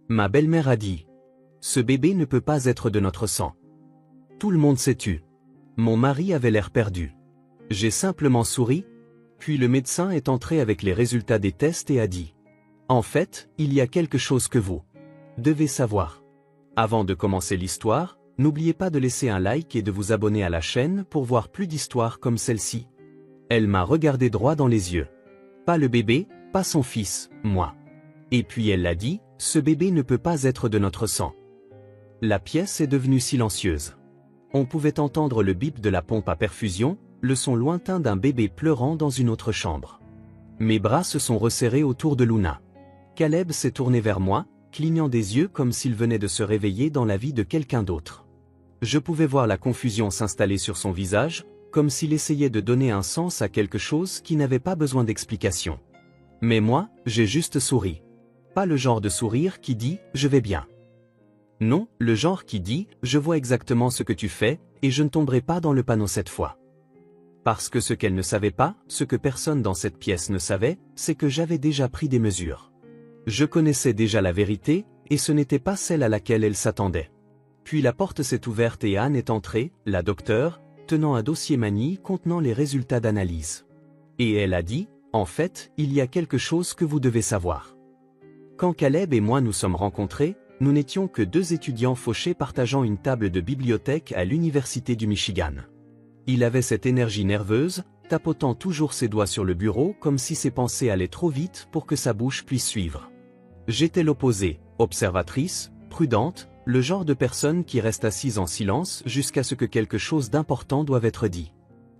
Ma belle-mère a dit. Ce bébé ne peut pas être de notre sang. Tout le monde s'est tu. Mon mari avait l'air perdu. J'ai simplement souri, puis le médecin est entré avec les résultats des tests et a dit. En fait, il y a quelque chose que vous devez savoir. Avant de commencer l'histoire, n'oubliez pas de laisser un like et de vous abonner à la chaîne pour voir plus d'histoires comme celle-ci. Elle m'a regardé droit dans les yeux. Pas le bébé, pas son fils, moi. Et puis elle a dit, ce bébé ne peut pas être de notre sang. La pièce est devenue silencieuse. On pouvait entendre le bip de la pompe à perfusion, le son lointain d'un bébé pleurant dans une autre chambre. Mes bras se sont resserrés autour de Luna. Caleb s'est tourné vers moi, clignant des yeux comme s'il venait de se réveiller dans la vie de quelqu'un d'autre. Je pouvais voir la confusion s'installer sur son visage, comme s'il essayait de donner un sens à quelque chose qui n'avait pas besoin d'explication. Mais moi, j'ai juste souri. Pas le genre de sourire qui dit « je vais bien ». Non, le genre qui dit « je vois exactement ce que tu fais, et je ne tomberai pas dans le panneau cette fois ». Parce que ce qu'elle ne savait pas, ce que personne dans cette pièce ne savait, c'est que j'avais déjà pris des mesures. Je connaissais déjà la vérité, et ce n'était pas celle à laquelle elle s'attendait. Puis la porte s'est ouverte et Anne est entrée, la docteure, tenant un dossier Manille contenant les résultats d'analyse. Et elle a dit, en fait, il y a quelque chose que vous devez savoir. Quand Caleb et moi nous sommes rencontrés, nous n'étions que deux étudiants fauchés partageant une table de bibliothèque à l'université du Michigan. Il avait cette énergie nerveuse, tapotant toujours ses doigts sur le bureau comme si ses pensées allaient trop vite pour que sa bouche puisse suivre. J'étais l'opposé, observatrice, prudente, le genre de personne qui reste assise en silence jusqu'à ce que quelque chose d'important doive être dit.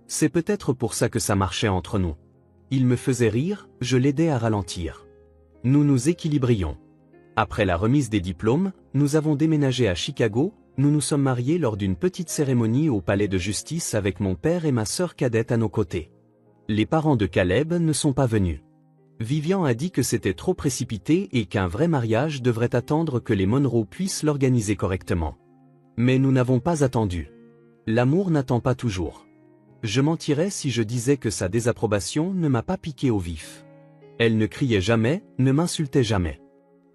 C'est peut-être pour ça que ça marchait entre nous. Il me faisait rire, je l'aidais à ralentir. Nous nous équilibrions. Après la remise des diplômes, nous avons déménagé à Chicago, nous nous sommes mariés lors d'une petite cérémonie au palais de justice avec mon père et ma sœur cadette à nos côtés. Les parents de Caleb ne sont pas venus. Vivian a dit que c'était trop précipité et qu'un vrai mariage devrait attendre que les Monroe puissent l'organiser correctement. Mais nous n'avons pas attendu. L'amour n'attend pas toujours. Je mentirais si je disais que sa désapprobation ne m'a pas piqué au vif. Elle ne criait jamais, ne m'insultait jamais.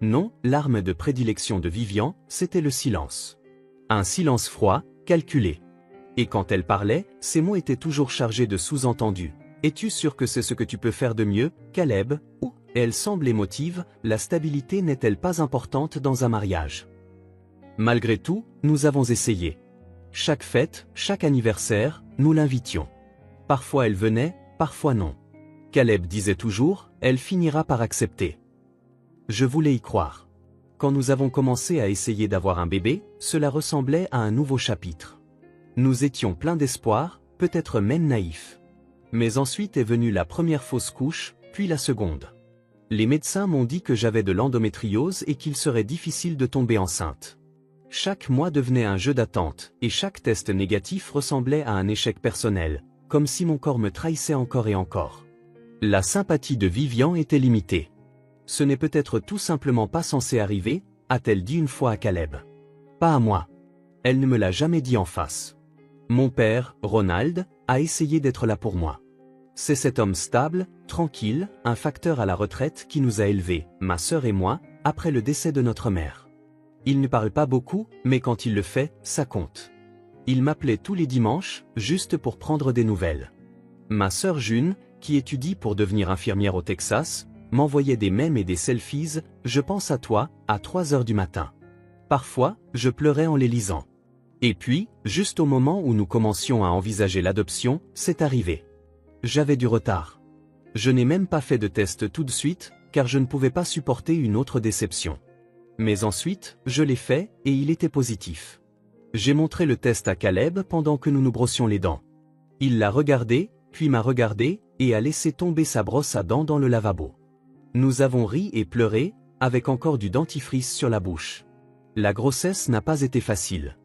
Non, l'arme de prédilection de Vivian, c'était le silence. Un silence froid, calculé. Et quand elle parlait, ses mots étaient toujours chargés de sous-entendus. Es-tu sûr que c'est ce que tu peux faire de mieux, Caleb? Ou, elle semble émotive, la stabilité n'est-elle pas importante dans un mariage? Malgré tout, nous avons essayé. Chaque fête, chaque anniversaire, nous l'invitions. Parfois elle venait, parfois non. Caleb disait toujours, elle finira par accepter. Je voulais y croire. Quand nous avons commencé à essayer d'avoir un bébé, cela ressemblait à un nouveau chapitre. Nous étions pleins d'espoir, peut-être même naïfs. Mais ensuite est venue la première fausse couche, puis la seconde. Les médecins m'ont dit que j'avais de l'endométriose et qu'il serait difficile de tomber enceinte. Chaque mois devenait un jeu d'attente, et chaque test négatif ressemblait à un échec personnel, comme si mon corps me trahissait encore et encore. La sympathie de Vivian était limitée. Ce n'est peut-être tout simplement pas censé arriver, a-t-elle dit une fois à Caleb. Pas à moi. Elle ne me l'a jamais dit en face. Mon père, Ronald, a essayé d'être là pour moi. C'est cet homme stable, tranquille, un facteur à la retraite qui nous a élevés, ma sœur et moi, après le décès de notre mère. Il ne parle pas beaucoup, mais quand il le fait, ça compte. Il m'appelait tous les dimanches, juste pour prendre des nouvelles. Ma sœur June, qui étudie pour devenir infirmière au Texas, m'envoyait des mèmes et des selfies, je pense à toi, à 3 heures du matin. Parfois, je pleurais en les lisant. Et puis, juste au moment où nous commencions à envisager l'adoption, c'est arrivé. J'avais du retard. Je n'ai même pas fait de test tout de suite, car je ne pouvais pas supporter une autre déception. Mais ensuite, je l'ai fait, et il était positif. J'ai montré le test à Caleb pendant que nous nous brossions les dents. Il l'a regardé, puis m'a regardé, et a laissé tomber sa brosse à dents dans le lavabo. Nous avons ri et pleuré, avec encore du dentifrice sur la bouche. La grossesse n'a pas été facile.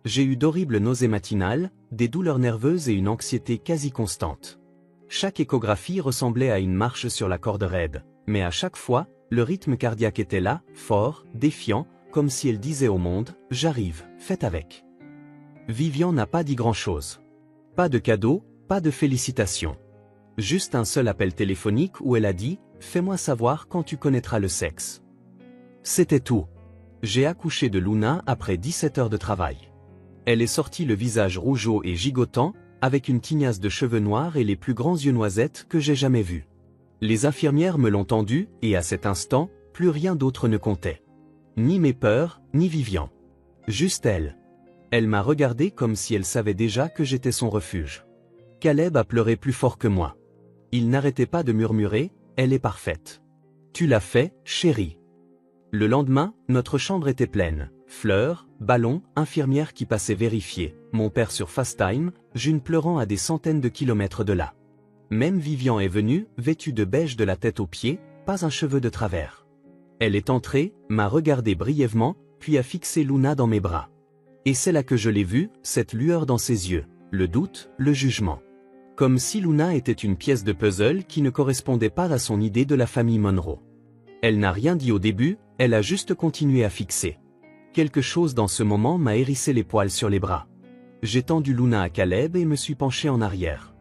J'ai eu d'horribles nausées matinales, des douleurs nerveuses et une anxiété quasi constante. Chaque échographie ressemblait à une marche sur la corde raide, mais à chaque fois, le rythme cardiaque était là, fort, défiant, comme si elle disait au monde, « J'arrive, faites avec ». Vivian n'a pas dit grand-chose. Pas de cadeau, pas de félicitations. Juste un seul appel téléphonique où elle a dit « Fais-moi savoir quand tu connaîtras le sexe ». C'était tout. J'ai accouché de Luna après 17 heures de travail. Elle est sortie le visage rougeau et gigotant, avec une tignasse de cheveux noirs et les plus grands yeux noisettes que j'ai jamais vus. Les infirmières me l'ont tendue, et à cet instant, plus rien d'autre ne comptait. Ni mes peurs, ni Vivian. Juste elle. Elle m'a regardé comme si elle savait déjà que j'étais son refuge. Caleb a pleuré plus fort que moi. Il n'arrêtait pas de murmurer, « Elle est parfaite. Tu l'as fait, chérie. » Le lendemain, notre chambre était pleine. Fleurs, ballons, infirmières qui passaient vérifier, mon père sur FaceTime, June pleurant à des centaines de kilomètres de là. Même Vivian est venue, vêtue de beige de la tête aux pieds, pas un cheveu de travers. Elle est entrée, m'a regardé brièvement, puis a fixé Luna dans mes bras. Et c'est là que je l'ai vue, cette lueur dans ses yeux, le doute, le jugement. Comme si Luna était une pièce de puzzle qui ne correspondait pas à son idée de la famille Monroe. Elle n'a rien dit au début, elle a juste continué à fixer. Quelque chose dans ce moment m'a hérissé les poils sur les bras. J'ai tendu Luna à Caleb et me suis penché en arrière.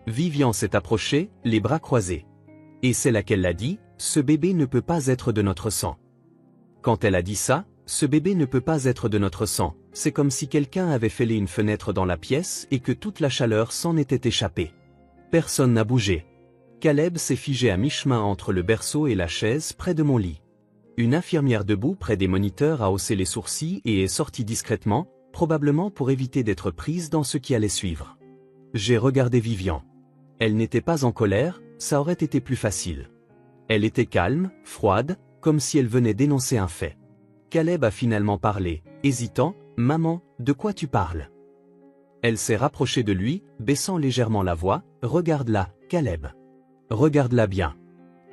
Vivian s'est approchée, les bras croisés. Et c'est là qu'elle l'a dit, « Ce bébé ne peut pas être de notre sang. » Quand elle a dit ça, « Ce bébé ne peut pas être de notre sang », c'est comme si quelqu'un avait fêlé une fenêtre dans la pièce et que toute la chaleur s'en était échappée. Personne n'a bougé. Caleb s'est figé à mi-chemin entre le berceau et la chaise près de mon lit. Une infirmière debout près des moniteurs a haussé les sourcils et est sortie discrètement, probablement pour éviter d'être prise dans ce qui allait suivre. J'ai regardé Vivian. Elle n'était pas en colère, ça aurait été plus facile. Elle était calme, froide, comme si elle venait d'énoncer un fait. Caleb a finalement parlé, hésitant, « Maman, de quoi tu parles ?» Elle s'est rapprochée de lui, baissant légèrement la voix, « Regarde-la, Caleb. Regarde-la bien.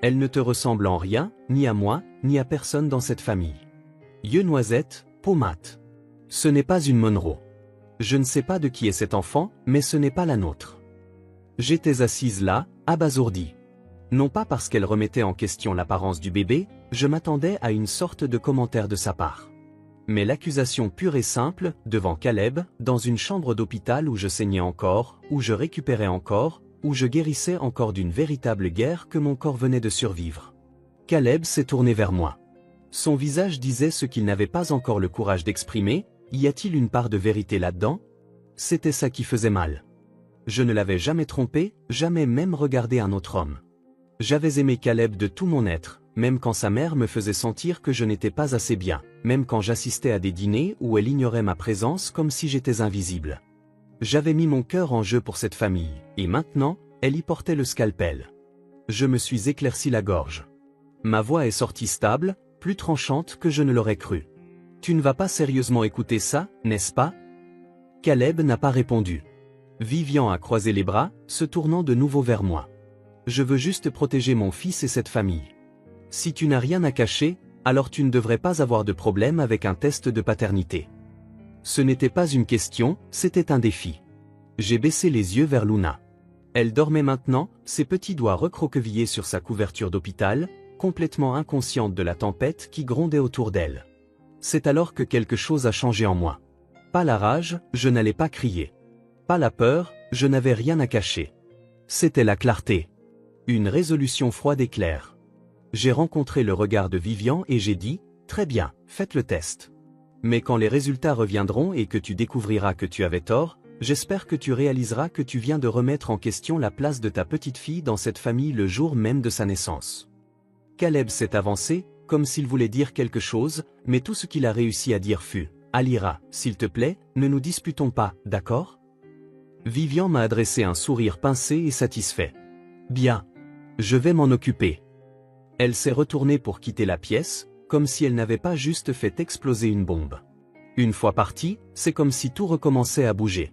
Elle ne te ressemble en rien, ni à moi, ni à personne dans cette famille. Yeux noisettes, peau mate. Ce n'est pas une Monroe. Je ne sais pas de qui est cet enfant, mais ce n'est pas la nôtre. » J'étais assise là, abasourdie. Non pas parce qu'elle remettait en question l'apparence du bébé, je m'attendais à une sorte de commentaire de sa part. Mais l'accusation pure et simple, devant Caleb, dans une chambre d'hôpital où je saignais encore, où je récupérais encore, où je guérissais encore d'une véritable guerre que mon corps venait de survivre. Caleb s'est tourné vers moi. Son visage disait ce qu'il n'avait pas encore le courage d'exprimer, y a-t-il une part de vérité là-dedans? C'était ça qui faisait mal. Je ne l'avais jamais trompé, jamais même regardé un autre homme. J'avais aimé Caleb de tout mon être, même quand sa mère me faisait sentir que je n'étais pas assez bien, même quand j'assistais à des dîners où elle ignorait ma présence comme si j'étais invisible. J'avais mis mon cœur en jeu pour cette famille, et maintenant, elle y portait le scalpel. Je me suis éclairci la gorge. Ma voix est sortie stable, plus tranchante que je ne l'aurais cru. « Tu ne vas pas sérieusement écouter ça, n'est-ce pas ?» Caleb n'a pas répondu. Vivian a croisé les bras, se tournant de nouveau vers moi. « Je veux juste protéger mon fils et cette famille. Si tu n'as rien à cacher, alors tu ne devrais pas avoir de problème avec un test de paternité. » Ce n'était pas une question, c'était un défi. J'ai baissé les yeux vers Luna. Elle dormait maintenant, ses petits doigts recroquevillés sur sa couverture d'hôpital, complètement inconsciente de la tempête qui grondait autour d'elle. C'est alors que quelque chose a changé en moi. Pas la rage, je n'allais pas crier. Pas la peur, je n'avais rien à cacher. C'était la clarté. Une résolution froide et claire. J'ai rencontré le regard de Vivian et j'ai dit, « Très bien, faites le test. Mais quand les résultats reviendront et que tu découvriras que tu avais tort, j'espère que tu réaliseras que tu viens de remettre en question la place de ta petite fille dans cette famille le jour même de sa naissance. » Caleb s'est avancé, comme s'il voulait dire quelque chose, mais tout ce qu'il a réussi à dire fut, « Alira, s'il te plaît, ne nous disputons pas, d'accord ?» Vivian m'a adressé un sourire pincé et satisfait. « Bien. Je vais m'en occuper. » Elle s'est retournée pour quitter la pièce, comme si elle n'avait pas juste fait exploser une bombe. Une fois partie, c'est comme si tout recommençait à bouger.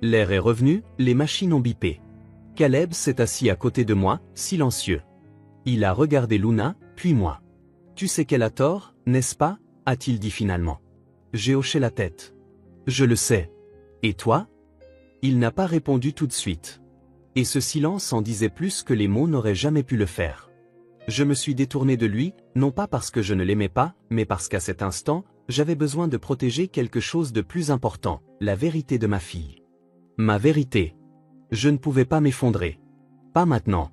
L'air est revenu, les machines ont bipé. Caleb s'est assis à côté de moi, silencieux. Il a regardé Luna, puis moi. « Tu sais qu'elle a tort, n'est-ce pas ?» a-t-il dit finalement. J'ai hoché la tête. « Je le sais. Et toi ?» Il n'a pas répondu tout de suite. Et ce silence en disait plus que les mots n'auraient jamais pu le faire. Je me suis détourné de lui, non pas parce que je ne l'aimais pas, mais parce qu'à cet instant, j'avais besoin de protéger quelque chose de plus important, la vérité de ma fille. Ma vérité. Je ne pouvais pas m'effondrer. Pas maintenant.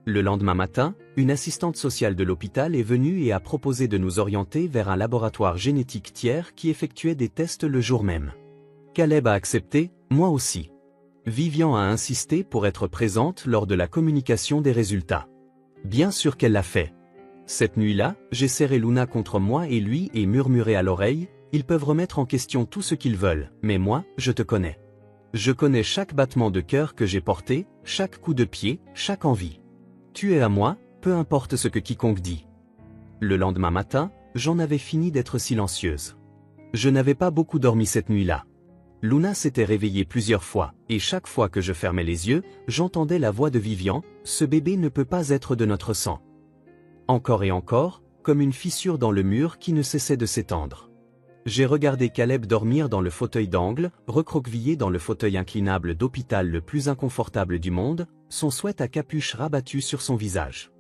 Le lendemain matin, une assistante sociale de l'hôpital est venue et a proposé de nous orienter vers un laboratoire génétique tiers qui effectuait des tests le jour même. Caleb a accepté, moi aussi. Vivian a insisté pour être présente lors de la communication des résultats. Bien sûr qu'elle l'a fait. Cette nuit-là, j'ai serré Luna contre moi et lui et murmuré à l'oreille, ils peuvent remettre en question tout ce qu'ils veulent, mais moi, je te connais. Je connais chaque battement de cœur que j'ai porté, chaque coup de pied, chaque envie. Tu es à moi, peu importe ce que quiconque dit. Le lendemain matin, j'en avais fini d'être silencieuse. Je n'avais pas beaucoup dormi cette nuit-là. Luna s'était réveillée plusieurs fois, et chaque fois que je fermais les yeux, j'entendais la voix de Vivian, « Ce bébé ne peut pas être de notre sang. » Encore et encore, comme une fissure dans le mur qui ne cessait de s'étendre. J'ai regardé Caleb dormir dans le fauteuil d'angle, recroquevillé dans le fauteuil inclinable d'hôpital le plus inconfortable du monde, son sweat à capuche rabattu sur son visage.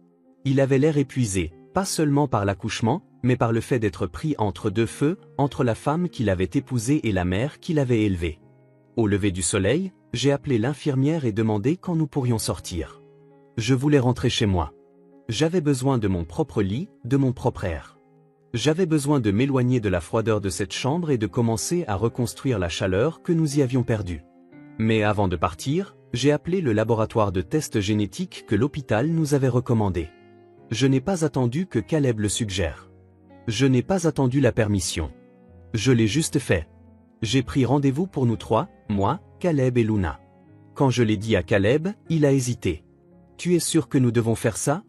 Il avait l'air épuisé, pas seulement par l'accouchement, mais par le fait d'être pris entre deux feux, entre la femme qu'il avait épousée et la mère qu'il avait élevée. Au lever du soleil, j'ai appelé l'infirmière et demandé quand nous pourrions sortir. Je voulais rentrer chez moi. J'avais besoin de mon propre lit, de mon propre air. J'avais besoin de m'éloigner de la froideur de cette chambre et de commencer à reconstruire la chaleur que nous y avions perdue. Mais avant de partir, j'ai appelé le laboratoire de tests génétiques que l'hôpital nous avait recommandé. Je n'ai pas attendu que Caleb le suggère. Je n'ai pas attendu la permission. Je l'ai juste fait. J'ai pris rendez-vous pour nous trois, moi, Caleb et Luna. Quand je l'ai dit à Caleb, il a hésité. « Tu es sûr que nous devons faire ça ?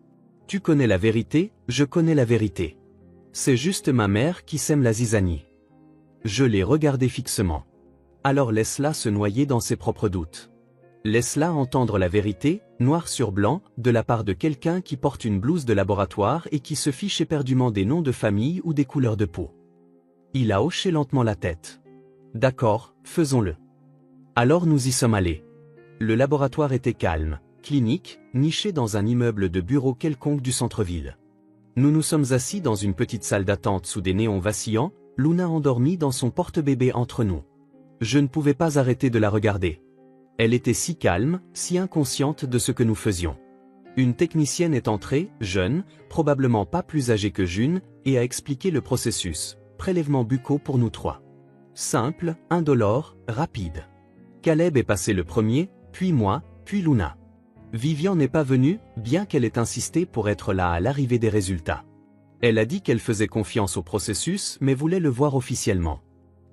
Tu connais la vérité, je connais la vérité. C'est juste ma mère qui sème la zizanie. » Je l'ai regardé fixement. Alors laisse-la se noyer dans ses propres doutes. Laisse-la entendre la vérité, noir sur blanc, de la part de quelqu'un qui porte une blouse de laboratoire et qui se fiche éperdument des noms de famille ou des couleurs de peau. Il a hoché lentement la tête. D'accord, faisons-le. Alors nous y sommes allés. Le laboratoire était calme, clinique, niché dans un immeuble de bureaux quelconque du centre-ville. Nous nous sommes assis dans une petite salle d'attente sous des néons vacillants, Luna endormie dans son porte-bébé entre nous. Je ne pouvais pas arrêter de la regarder. Elle était si calme, si inconsciente de ce que nous faisions. Une technicienne est entrée, jeune, probablement pas plus âgée que June, et a expliqué le processus, prélèvement buccaux pour nous trois. Simple, indolore, rapide. Caleb est passé le premier, puis moi, puis Luna. Vivian n'est pas venue, bien qu'elle ait insisté pour être là à l'arrivée des résultats. Elle a dit qu'elle faisait confiance au processus mais voulait le voir officiellement.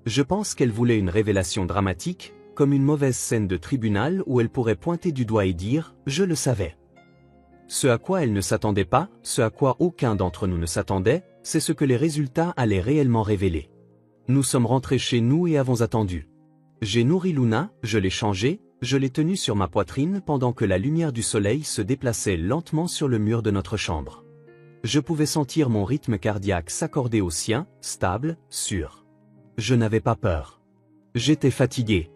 Je pense qu'elle voulait une révélation dramatique, comme une mauvaise scène de tribunal où elle pourrait pointer du doigt et dire « Je le savais ». Ce à quoi elle ne s'attendait pas, ce à quoi aucun d'entre nous ne s'attendait, c'est ce que les résultats allaient réellement révéler. Nous sommes rentrés chez nous et avons attendu. J'ai nourri Luna, je l'ai changée, je l'ai tenue sur ma poitrine pendant que la lumière du soleil se déplaçait lentement sur le mur de notre chambre. Je pouvais sentir mon rythme cardiaque s'accorder au sien, stable, sûr. Je n'avais pas peur. J'étais fatigué.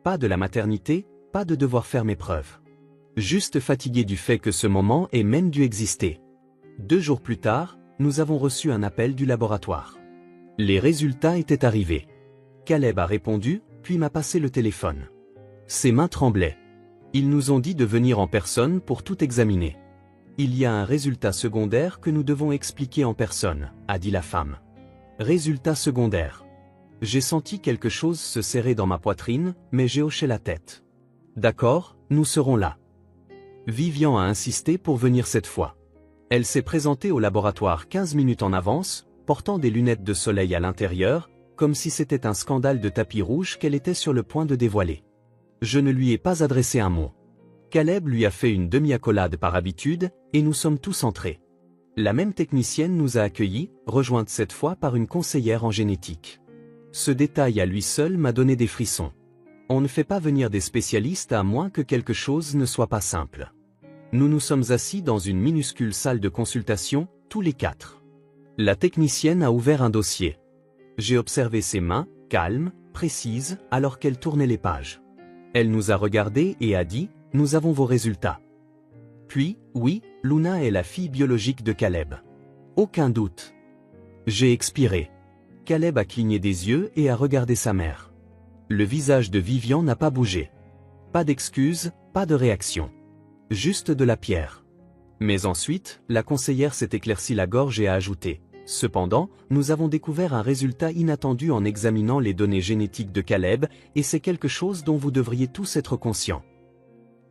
Pas de la maternité, pas de devoir faire mes preuves. Juste fatigué du fait que ce moment ait même dû exister. 2 jours plus tard, nous avons reçu un appel du laboratoire. Les résultats étaient arrivés. Caleb a répondu, puis m'a passé le téléphone. Ses mains tremblaient. Ils nous ont dit de venir en personne pour tout examiner. Il y a un résultat secondaire que nous devons expliquer en personne, a dit la femme. Résultat secondaire. J'ai senti quelque chose se serrer dans ma poitrine, mais j'ai hoché la tête. D'accord, nous serons là. Vivian a insisté pour venir cette fois. Elle s'est présentée au laboratoire 15 minutes en avance, portant des lunettes de soleil à l'intérieur, comme si c'était un scandale de tapis rouge qu'elle était sur le point de dévoiler. Je ne lui ai pas adressé un mot. Caleb lui a fait une demi-accolade par habitude, et nous sommes tous entrés. La même technicienne nous a accueillis, rejointe cette fois par une conseillère en génétique. Ce détail à lui seul m'a donné des frissons. On ne fait pas venir des spécialistes à moins que quelque chose ne soit pas simple. Nous nous sommes assis dans une minuscule salle de consultation, tous les 4. La technicienne a ouvert un dossier. J'ai observé ses mains, calmes, précises, alors qu'elle tournait les pages. Elle nous a regardés et a dit « Nous avons vos résultats ». Puis, oui, Luna est la fille biologique de Caleb. Aucun doute. J'ai expiré. Caleb a cligné des yeux et a regardé sa mère. Le visage de Vivian n'a pas bougé. Pas d'excuses, pas de réaction. Juste de la pierre. Mais ensuite, la conseillère s'est éclairci la gorge et a ajouté. Cependant, nous avons découvert un résultat inattendu en examinant les données génétiques de Caleb, et c'est quelque chose dont vous devriez tous être conscients.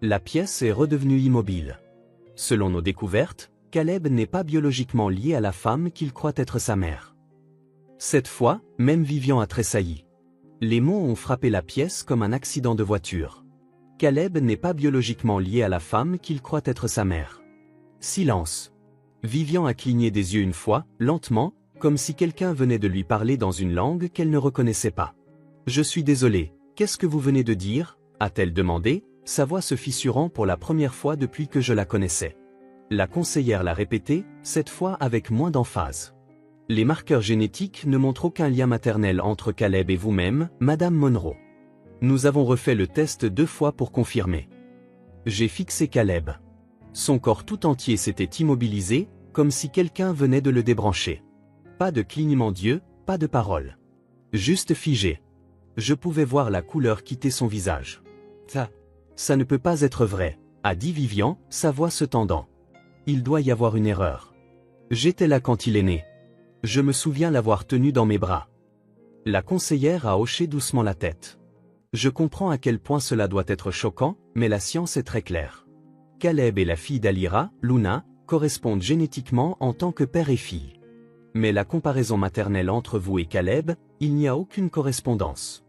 La pièce est redevenue immobile. Selon nos découvertes, Caleb n'est pas biologiquement lié à la femme qu'il croit être sa mère. Cette fois, même Vivian a tressailli. Les mots ont frappé la pièce comme un accident de voiture. Caleb n'est pas biologiquement lié à la femme qu'il croit être sa mère. Silence. Vivian a cligné des yeux une fois, lentement, comme si quelqu'un venait de lui parler dans une langue qu'elle ne reconnaissait pas. « Je suis désolée, qu'est-ce que vous venez de dire ?» a-t-elle demandé, sa voix se fissurant pour la première fois depuis que je la connaissais. La conseillère l'a répété, cette fois avec moins d'emphase. « Les marqueurs génétiques ne montrent aucun lien maternel entre Caleb et vous-même, Madame Monroe. Nous avons refait le test 2 fois pour confirmer. J'ai fixé Caleb. Son corps tout entier s'était immobilisé, comme si quelqu'un venait de le débrancher. Pas de clignement d'yeux, pas de parole. Juste figé. Je pouvais voir la couleur quitter son visage. Ça ne peut pas être vrai, a dit Vivian, sa voix se tendant. Il doit y avoir une erreur. J'étais là quand il est né. Je me souviens l'avoir tenu dans mes bras. La conseillère a hoché doucement la tête. Je comprends à quel point cela doit être choquant, mais la science est très claire. Caleb et la fille d'Alira, Luna, correspondent génétiquement en tant que père et fille. Mais la comparaison maternelle entre vous et Caleb, il n'y a aucune correspondance.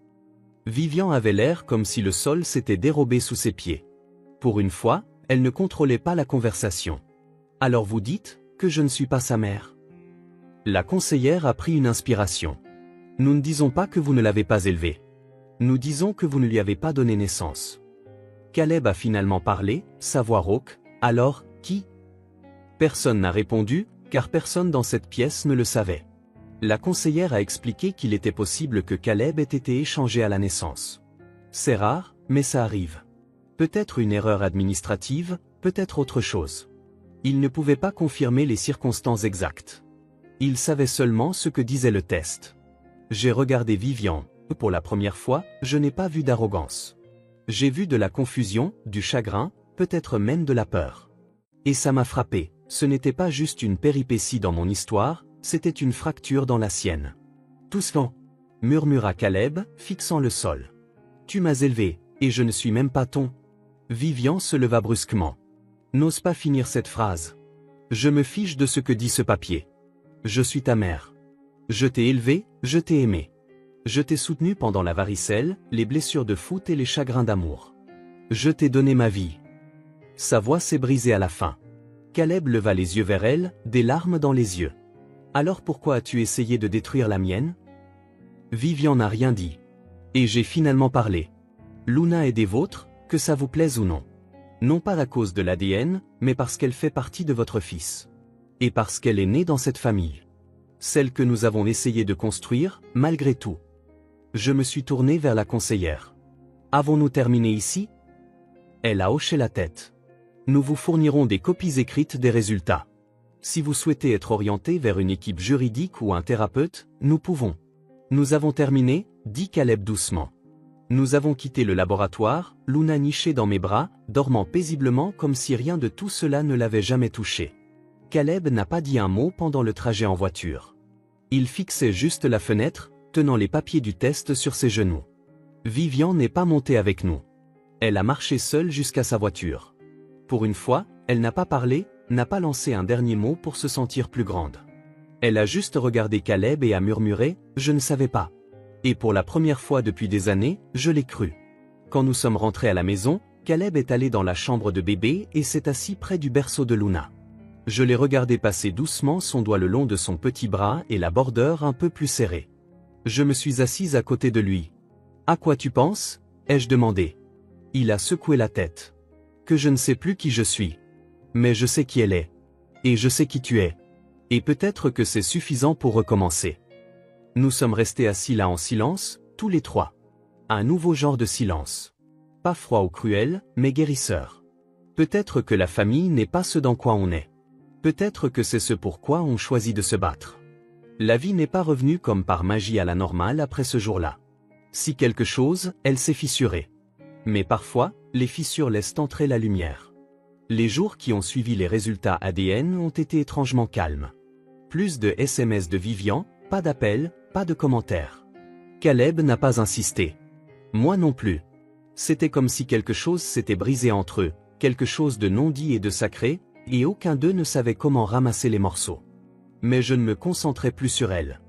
Vivian avait l'air comme si le sol s'était dérobé sous ses pieds. Pour une fois, elle ne contrôlait pas la conversation. Alors vous dites que je ne suis pas sa mère? La conseillère a pris une inspiration. Nous ne disons pas que vous ne l'avez pas élevé. Nous disons que vous ne lui avez pas donné naissance. Caleb a finalement parlé, sa voix rauque. Alors, qui? Personne n'a répondu, car personne dans cette pièce ne le savait. La conseillère a expliqué qu'il était possible que Caleb ait été échangé à la naissance. C'est rare, mais ça arrive. Peut-être une erreur administrative, peut-être autre chose. Il ne pouvait pas confirmer les circonstances exactes. Il savait seulement ce que disait le test. J'ai regardé Vivian. Pour la première fois, je n'ai pas vu d'arrogance. J'ai vu de la confusion, du chagrin, peut-être même de la peur. Et ça m'a frappé, ce n'était pas juste une péripétie dans mon histoire, c'était une fracture dans la sienne. Tout cela, murmura Caleb, fixant le sol. Tu m'as élevé, et je ne suis même pas ton. Vivian se leva brusquement. N'ose pas finir cette phrase. Je me fiche de ce que dit ce papier. Je suis ta mère. Je t'ai élevé, je t'ai aimé. Je t'ai soutenu pendant la varicelle, les blessures de foot et les chagrins d'amour. Je t'ai donné ma vie. Sa voix s'est brisée à la fin. Caleb leva les yeux vers elle, des larmes dans les yeux. Alors pourquoi as-tu essayé de détruire la mienne? Vivian n'a rien dit. Et j'ai finalement parlé. Luna est des vôtres, que ça vous plaise ou non. Non pas à cause de l'ADN, mais parce qu'elle fait partie de votre fils. Et parce qu'elle est née dans cette famille. Celle que nous avons essayé de construire, malgré tout. Je me suis tourné vers la conseillère. Avons-nous terminé ici? Elle a hoché la tête. Nous vous fournirons des copies écrites des résultats. Si vous souhaitez être orienté vers une équipe juridique ou un thérapeute, nous pouvons. Nous avons terminé, dit Caleb doucement. Nous avons quitté le laboratoire, Luna nichée dans mes bras, dormant paisiblement comme si rien de tout cela ne l'avait jamais touché. Caleb n'a pas dit un mot pendant le trajet en voiture. Il fixait juste la fenêtre, tenant les papiers du test sur ses genoux. Vivian n'est pas montée avec nous. Elle a marché seule jusqu'à sa voiture. Pour une fois, elle n'a pas parlé, n'a pas lancé un dernier mot pour se sentir plus grande. Elle a juste regardé Caleb et a murmuré « Je ne savais pas ». Et pour la première fois depuis des années, je l'ai cru. Quand nous sommes rentrés à la maison, Caleb est allé dans la chambre de bébé et s'est assis près du berceau de Luna. Je l'ai regardé passer doucement son doigt le long de son petit bras et la bordeur un peu plus serrée. Je me suis assise à côté de lui. « À quoi tu penses ?» ai-je demandé. Il a secoué la tête. « Que je ne sais plus qui je suis. Mais je sais qui elle est. Et je sais qui tu es. Et peut-être que c'est suffisant pour recommencer. » Nous sommes restés assis là en silence, tous les trois. Un nouveau genre de silence. Pas froid ou cruel, mais guérisseur. Peut-être que la famille n'est pas ce dans quoi on est. Peut-être que c'est ce pourquoi on choisit de se battre. La vie n'est pas revenue comme par magie à la normale après ce jour-là. Si quelque chose, elle s'est fissurée. Mais parfois, les fissures laissent entrer la lumière. Les jours qui ont suivi les résultats ADN ont été étrangement calmes. Plus de SMS de Vivian, pas d'appels, pas de commentaires. Caleb n'a pas insisté. Moi non plus. C'était comme si quelque chose s'était brisé entre eux, quelque chose de non dit et de sacré, et aucun d'eux ne savait comment ramasser les morceaux. Mais je ne me concentrais plus sur elle.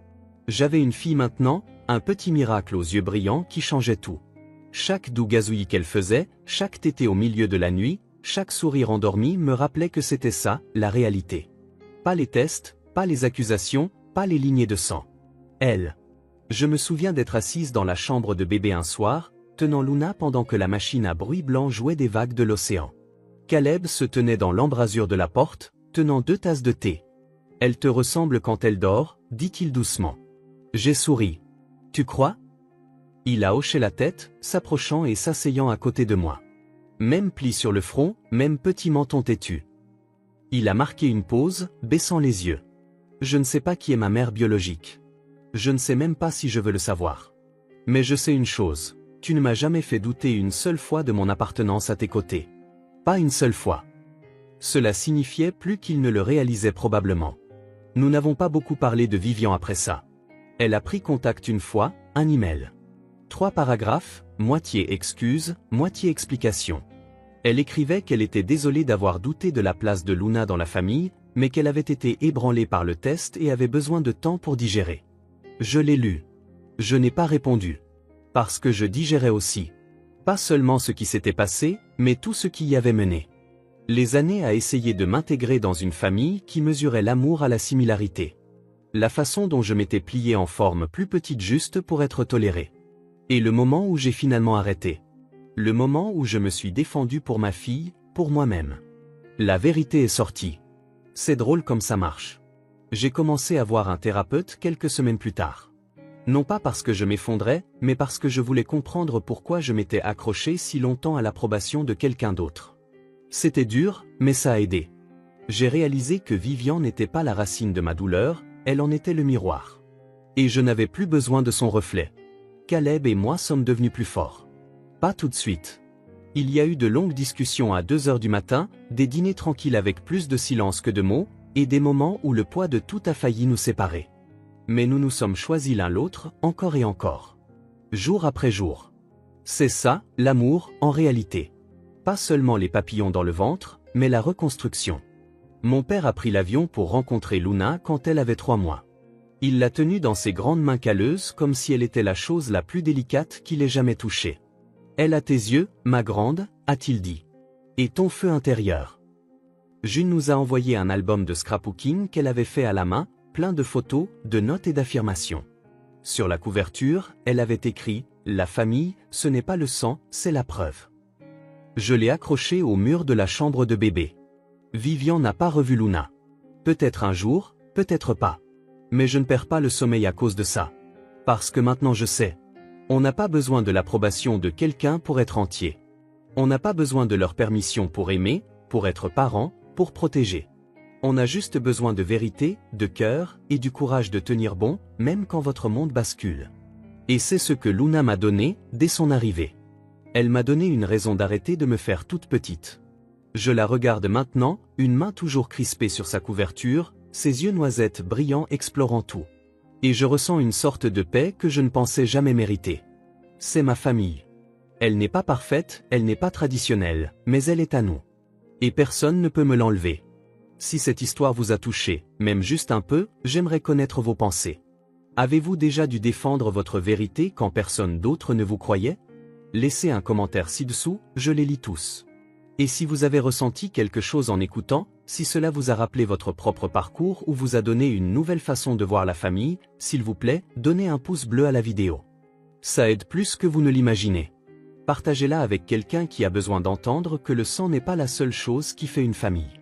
J'avais une fille maintenant, un petit miracle aux yeux brillants qui changeait tout. Chaque doux gazouillis qu'elle faisait, chaque tété au milieu de la nuit, chaque sourire endormi me rappelait que c'était ça, la réalité. Pas les tests, pas les accusations, pas les lignées de sang. Elle. Je me souviens d'être assise dans la chambre de bébé un soir, tenant Luna pendant que la machine à bruit blanc jouait des vagues de l'océan. Caleb se tenait dans l'embrasure de la porte, tenant 2 tasses de thé. Elle te ressemble quand elle dort, dit-il doucement. J'ai souri. Tu crois? Il a hoché la tête, s'approchant et s'asseyant à côté de moi. Même pli sur le front, même petit menton têtu. Il a marqué une pause, baissant les yeux. Je ne sais pas qui est ma mère biologique. Je ne sais même pas si je veux le savoir. Mais je sais une chose, tu ne m'as jamais fait douter une seule fois de mon appartenance à tes côtés. Pas une seule fois. Cela signifiait plus qu'il ne le réalisait probablement. Nous n'avons pas beaucoup parlé de Vivian après ça. Elle a pris contact une fois, un email. 3 paragraphes, moitié excuse, moitié explication. Elle écrivait qu'elle était désolée d'avoir douté de la place de Luna dans la famille, mais qu'elle avait été ébranlée par le test et avait besoin de temps pour digérer. Je l'ai lu. Je n'ai pas répondu. Parce que je digérais aussi. Pas seulement ce qui s'était passé, mais tout ce qui y avait mené. Les années à essayer de m'intégrer dans une famille qui mesurait l'amour à la similarité. La façon dont je m'étais plié en forme plus petite juste pour être toléré. Et le moment où j'ai finalement arrêté. Le moment où je me suis défendu pour ma fille, pour moi-même. La vérité est sortie. C'est drôle comme ça marche. J'ai commencé à voir un thérapeute quelques semaines plus tard. Non pas parce que je m'effondrais, mais parce que je voulais comprendre pourquoi je m'étais accroché si longtemps à l'approbation de quelqu'un d'autre. C'était dur, mais ça a aidé. J'ai réalisé que Vivian n'était pas la racine de ma douleur, elle en était le miroir. Et je n'avais plus besoin de son reflet. Caleb et moi sommes devenus plus forts. Pas tout de suite. Il y a eu de longues discussions à 2 heures du matin, des dîners tranquilles avec plus de silence que de mots, et des moments où le poids de tout a failli nous séparer. Mais nous nous sommes choisis l'un l'autre, encore et encore. Jour après jour. C'est ça, l'amour, en réalité. Pas seulement les papillons dans le ventre, mais la reconstruction. Mon père a pris l'avion pour rencontrer Luna quand elle avait 3 mois. Il l'a tenue dans ses grandes mains calleuses comme si elle était la chose la plus délicate qu'il ait jamais touchée. Elle a tes yeux, ma grande, a-t-il dit. Et ton feu intérieur. June nous a envoyé un album de scrapbooking qu'elle avait fait à la main, plein de photos, de notes et d'affirmations. Sur la couverture, elle avait écrit « La famille, ce n'est pas le sang, c'est la preuve ». Je l'ai accroché au mur de la chambre de bébé. Vivian n'a pas revu Luna. Peut-être un jour, peut-être pas. Mais je ne perds pas le sommeil à cause de ça. Parce que maintenant je sais. On n'a pas besoin de l'approbation de quelqu'un pour être entier. On n'a pas besoin de leur permission pour aimer, pour être parent, pour protéger. On a juste besoin de vérité, de cœur, et du courage de tenir bon, même quand votre monde bascule. Et c'est ce que Luna m'a donné, dès son arrivée. Elle m'a donné une raison d'arrêter de me faire toute petite. Je la regarde maintenant, une main toujours crispée sur sa couverture, ses yeux noisettes brillants explorant tout. Et je ressens une sorte de paix que je ne pensais jamais mériter. C'est ma famille. Elle n'est pas parfaite, elle n'est pas traditionnelle, mais elle est à nous. Et personne ne peut me l'enlever. Si cette histoire vous a touché, même juste un peu, j'aimerais connaître vos pensées. Avez-vous déjà dû défendre votre vérité quand personne d'autre ne vous croyait? Laissez un commentaire ci-dessous, je les lis tous. Et si vous avez ressenti quelque chose en écoutant, si cela vous a rappelé votre propre parcours ou vous a donné une nouvelle façon de voir la famille, s'il vous plaît, donnez un pouce bleu à la vidéo. Ça aide plus que vous ne l'imaginez. Partagez-la avec quelqu'un qui a besoin d'entendre que le sang n'est pas la seule chose qui fait une famille.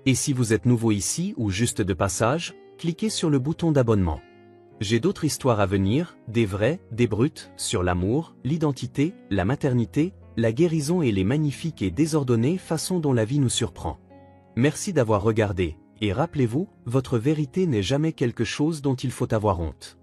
Et si vous êtes nouveau ici ou juste de passage, cliquez sur le bouton d'abonnement. J'ai d'autres histoires à venir, des vraies, des brutes, sur l'amour, l'identité, la maternité, la guérison et les magnifiques et désordonnées façons dont la vie nous surprend. Merci d'avoir regardé, et rappelez-vous, votre vérité n'est jamais quelque chose dont il faut avoir honte.